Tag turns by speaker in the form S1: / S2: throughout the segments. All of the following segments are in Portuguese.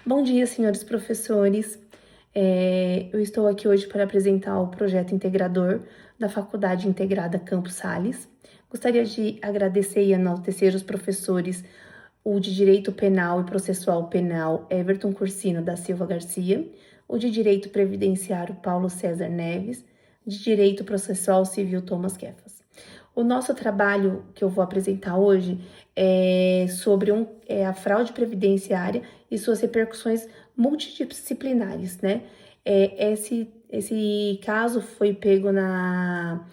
S1: Bom dia, senhores professores. Eu estou aqui hoje para apresentar o projeto integrador da Faculdade Integrada Campos Sales. Gostaria de agradecer e enaltecer os professores, o de Direito Penal e Processual Penal, Everton Cursino da Silva Garcia, o de Direito Previdenciário, Paulo César Neves, de Direito Processual Civil, Thomas Kefas. O nosso trabalho que eu vou apresentar hoje é sobre a fraude previdenciária e suas repercussões multidisciplinares, né? Esse caso foi pego na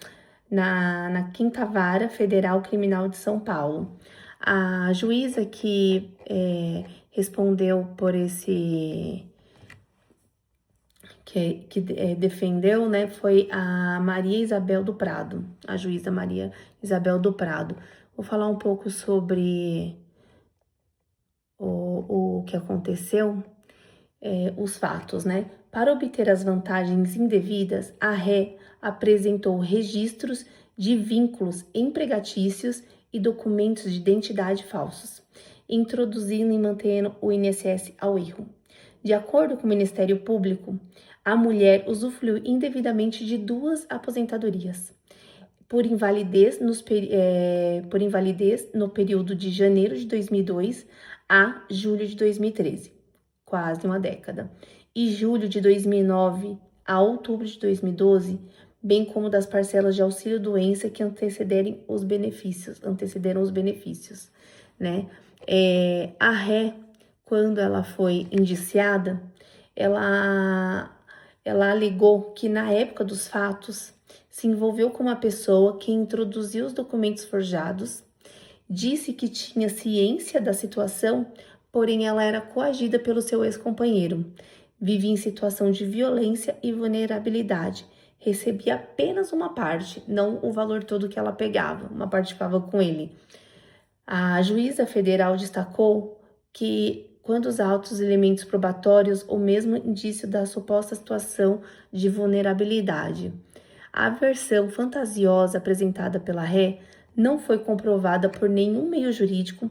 S1: Quinta Vara Federal Criminal de São Paulo. A juíza que respondeu por que defendeu, né, foi a Maria Isabel do Prado, a juíza Maria Isabel do Prado. Vou falar um pouco sobre o que aconteceu, os fatos, né? Para obter as vantagens indevidas, a ré apresentou registros de vínculos empregatícios e documentos de identidade falsos, introduzindo e mantendo o INSS ao erro. De acordo com o Ministério Público, a mulher usufruiu indevidamente de 2 aposentadorias, por invalidez no período de janeiro de 2002 a julho de 2013, quase uma década, e julho de 2009 a outubro de 2012, bem como das parcelas de auxílio-doença que antecederam os benefícios, né? A ré, quando ela foi indiciada, ela alegou que na época dos fatos se envolveu com uma pessoa que introduziu os documentos forjados, disse que tinha ciência da situação, porém ela era coagida pelo seu ex-companheiro, vivia em situação de violência e vulnerabilidade, recebia apenas uma parte, não o valor todo que ela pegava, uma parte ficava com ele. A juíza federal destacou que, quando os autos elementos probatórios, ou mesmo indício da suposta situação de vulnerabilidade. A versão fantasiosa apresentada pela ré não foi comprovada por nenhum meio jurídico,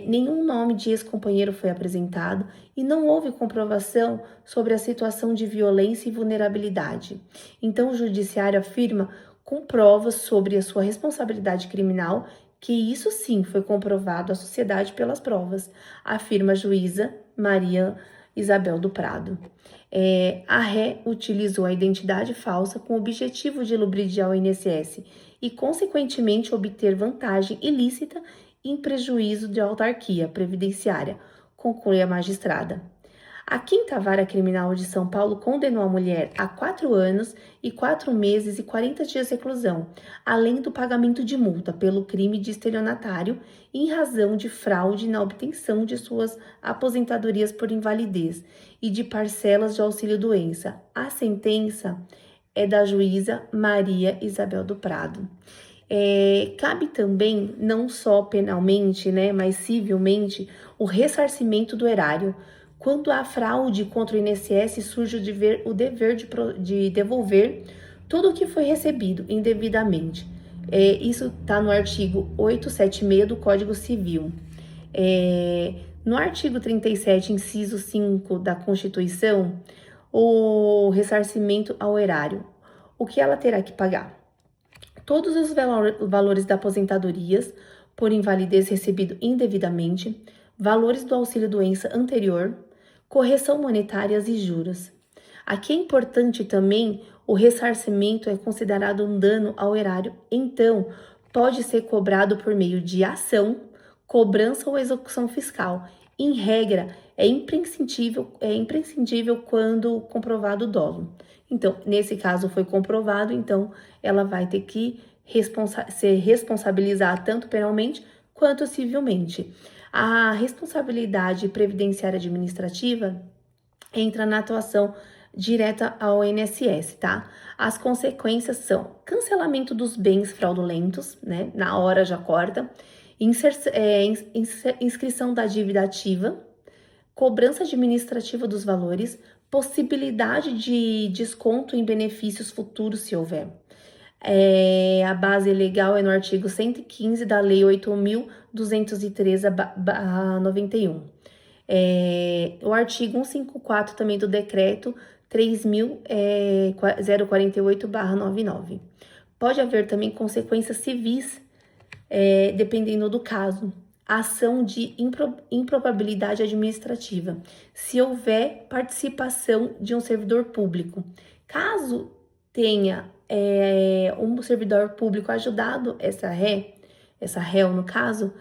S1: nenhum nome de ex-companheiro foi apresentado e não houve comprovação sobre a situação de violência e vulnerabilidade. Então, o judiciário afirma, com provas sobre a sua responsabilidade criminal, que isso sim foi comprovado à sociedade pelas provas, afirma a juíza Maria Isabel do Prado. A ré utilizou a identidade falsa com o objetivo de lubridiar o INSS e, consequentemente, obter vantagem ilícita em prejuízo de autarquia previdenciária, conclui a magistrada. A Quinta Vara Criminal de São Paulo condenou a mulher a 4 anos e 4 meses e 40 dias de reclusão, além do pagamento de multa pelo crime de estelionatário em razão de fraude na obtenção de suas aposentadorias por invalidez e de parcelas de auxílio-doença. A sentença é da juíza Maria Isabel do Prado. Cabe também, não só penalmente, né, mas civilmente, o ressarcimento do erário. Quando há fraude contra o INSS, surge o dever de devolver tudo o que foi recebido indevidamente. Isso está no artigo 876 do Código Civil. No artigo 37, inciso 5 da Constituição, o ressarcimento ao erário. O que ela terá que pagar? Todos os valores da aposentadorias por invalidez recebido indevidamente, valores do auxílio-doença anterior, correção monetárias e juros. Aqui é importante também, o ressarcimento é considerado um dano ao erário, então pode ser cobrado por meio de ação, cobrança ou execução fiscal. Em regra, é imprescindível quando comprovado o dolo. Então, nesse caso foi comprovado, então ela vai ter que ser responsabilizada tanto penalmente quanto civilmente. A responsabilidade previdenciária administrativa entra na atuação direta ao INSS, tá? As consequências são cancelamento dos bens fraudulentos, né? Na hora já corta, inscrição da dívida ativa, cobrança administrativa dos valores, possibilidade de desconto em benefícios futuros, se houver. A base legal é no artigo 115 da Lei 8.213/91. O artigo 154 também do decreto 3.048/99. Pode haver também consequências civis, dependendo do caso. Ação de improbabilidade administrativa, se houver participação de um servidor público. Caso tenha um servidor público ajudado essa réu no caso,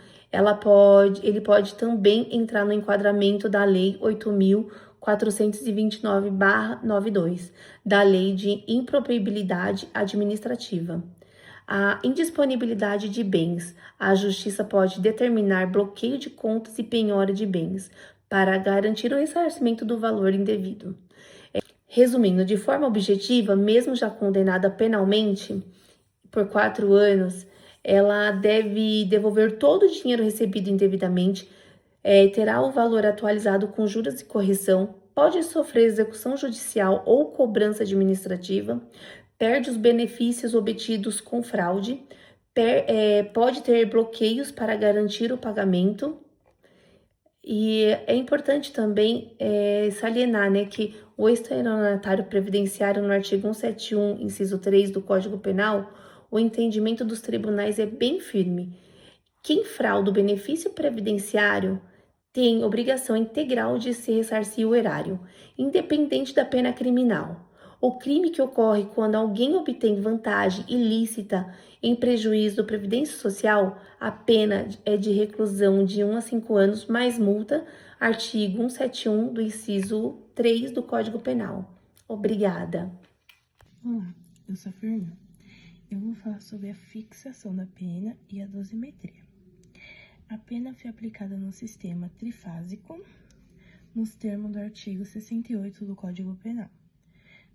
S1: ele pode também entrar no enquadramento da Lei 8.429/92, da Lei de Improbabilidade Administrativa. A indisponibilidade de bens. A Justiça pode determinar bloqueio de contas e penhora de bens para garantir o ressarcimento do valor indevido. Resumindo, de forma objetiva, mesmo já condenada penalmente por 4 anos, ela deve devolver todo o dinheiro recebido indevidamente, terá o valor atualizado com juros e correção, pode sofrer execução judicial ou cobrança administrativa, perde os benefícios obtidos com fraude, pode ter bloqueios para garantir o pagamento. E é importante também salientar, né, que o estelionatário previdenciário, no artigo 171, inciso 3 do Código Penal, o entendimento dos tribunais é bem firme. Quem frauda o benefício previdenciário tem obrigação integral de se ressarcir o erário, independente da pena criminal. O crime que ocorre quando alguém obtém vantagem ilícita em prejuízo da Previdência Social, a pena é de reclusão de 1 a 5 anos, mais multa, artigo 171 do inciso 3 do Código Penal. Obrigada.
S2: Olá, eu sou a Fernanda. Eu vou falar sobre a fixação da pena e a dosimetria. A pena foi aplicada no sistema trifásico, nos termos do artigo 68 do Código Penal.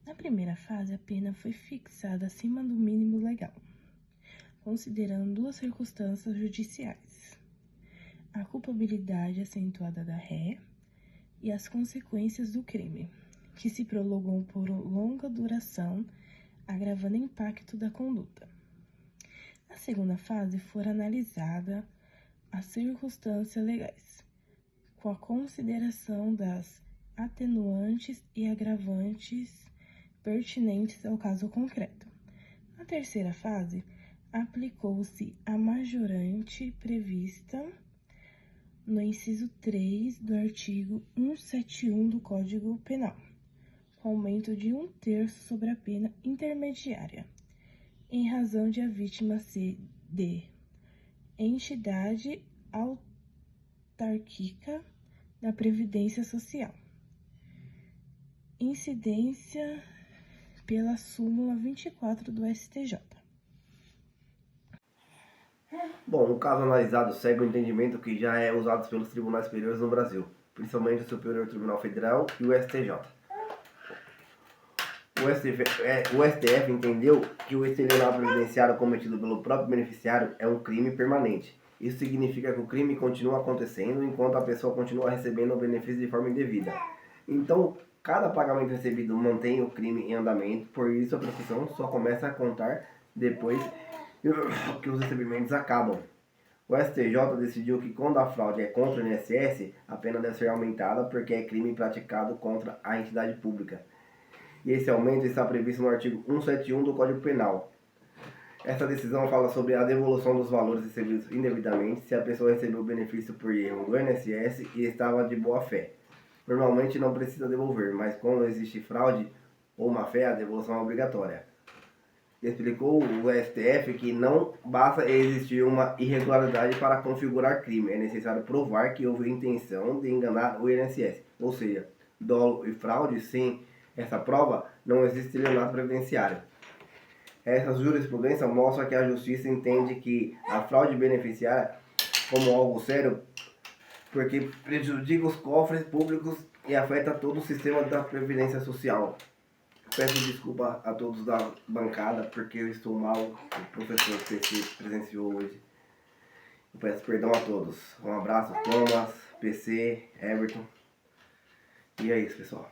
S2: Na primeira fase, a pena foi fixada acima do mínimo legal, considerando 2 circunstâncias judiciais: a culpabilidade acentuada da ré e as consequências do crime, que se prolongou por longa duração, agravando o impacto da conduta. Na segunda fase, foram analisadas as circunstâncias legais, com a consideração das atenuantes e agravantes pertinentes ao caso concreto. Na terceira fase, aplicou-se a majorante prevista no inciso 3 do artigo 171 do Código Penal, com aumento de 1/3 sobre a pena intermediária, em razão de a vítima ser de entidade autárquica da Previdência Social. Incidência pela súmula 24 do STJ.
S3: Bom, o caso analisado segue o entendimento que já é usado pelos tribunais superiores no Brasil, principalmente o Superior Tribunal Federal e o STJ. O STF entendeu que o estelionato previdenciário cometido pelo próprio beneficiário é um crime permanente. Isso significa que o crime continua acontecendo enquanto a pessoa continua recebendo o benefício de forma indevida. Então, cada pagamento recebido mantém o crime em andamento, por isso a prescrição só começa a contar depois que os recebimentos acabam. O STJ decidiu que quando a fraude é contra o INSS, a pena deve ser aumentada porque é crime praticado contra a entidade pública. E esse aumento está previsto no artigo 171 do Código Penal. Essa decisão fala sobre a devolução dos valores recebidos indevidamente se a pessoa recebeu o benefício por erro do INSS e estava de boa fé. Normalmente não precisa devolver, mas quando existe fraude ou má fé, a devolução é obrigatória. Explicou o STF que não basta existir uma irregularidade para configurar crime, é necessário provar que houve intenção de enganar o INSS, ou seja, dolo e fraude. Sem essa prova, não existe estelionato previdenciário. Essa jurisprudência mostra que a Justiça entende que a fraude beneficiária como algo sério, porque prejudica os cofres públicos e afeta todo o sistema da Previdência Social. Peço desculpa a todos da bancada, porque eu estou mal, o professor PC presenciou hoje. Eu peço perdão a todos. Um abraço, Thomas, PC, Everton. E é isso, pessoal.